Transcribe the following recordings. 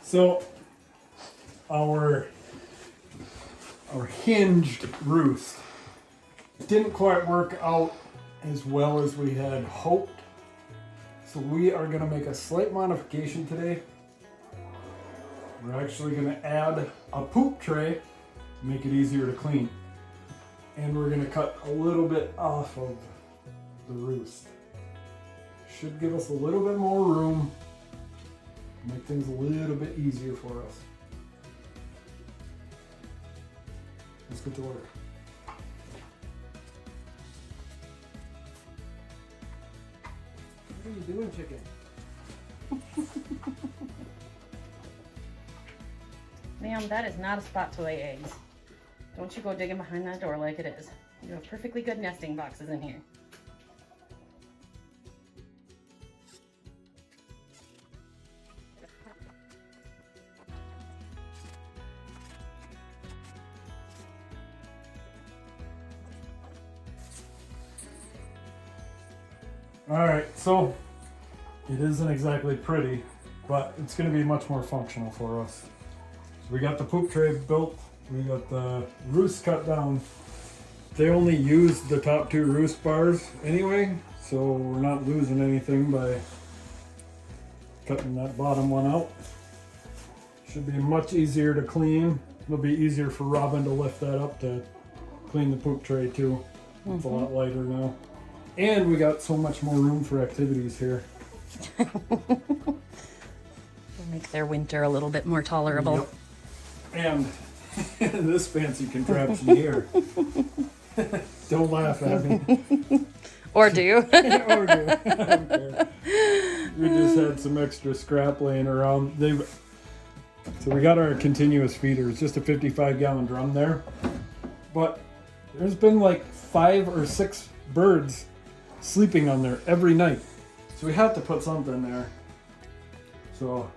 So our hinged roost didn't quite work out as well as we had hoped. So we are going to make a slight modification today. We're actually going to add a poop tray to make it easier to clean. And we're going to cut a little bit off of the roost. Should give us a little bit more room, make things a little bit easier for us. Let's get to work. What are you doing, chicken? Ma'am, that is not a spot to lay eggs. Don't you go digging behind that door like it is. You have perfectly good nesting boxes in here. Alright, so it isn't exactly pretty, but it's going to be much more functional for us. So we got the poop tray built, we got the roost cut down. They only used the top two roost bars anyway, so we're not losing anything by cutting that bottom one out. Should be much easier to clean. It'll be easier for Robin to lift that up to clean the poop tray too. It's a lot lighter now. And we got so much more room for activities here. It'll make their winter a little bit more tolerable. Yep. And this fancy contraption here. Don't laugh at me. Or do. Or do. I don't care. We just had some extra scrap laying around. So we got our continuous feeder. It's just a 55-gallon drum there. But there's been like 5 or 6 birds sleeping on there every night. So we had to put something there. So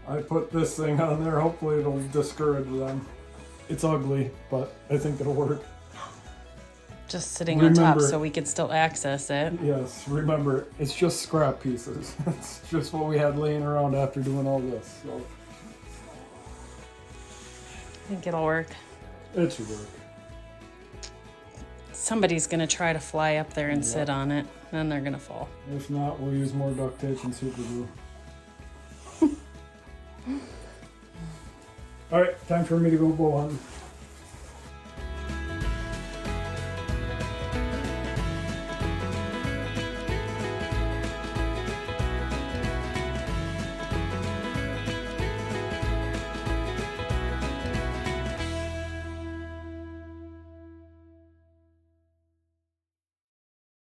I put this thing on there. Hopefully it'll discourage them. It's ugly, but I think it'll work. Just sitting on top so we could still access it. Yes, remember, it's just scrap pieces. It's just what we had laying around after doing all this. So I think it'll work. it should work. Somebody's gonna try to fly up there and sit on it, and they're gonna fall. If not, we'll use more duct tape and super glue. All right, time for me to go bow hunting.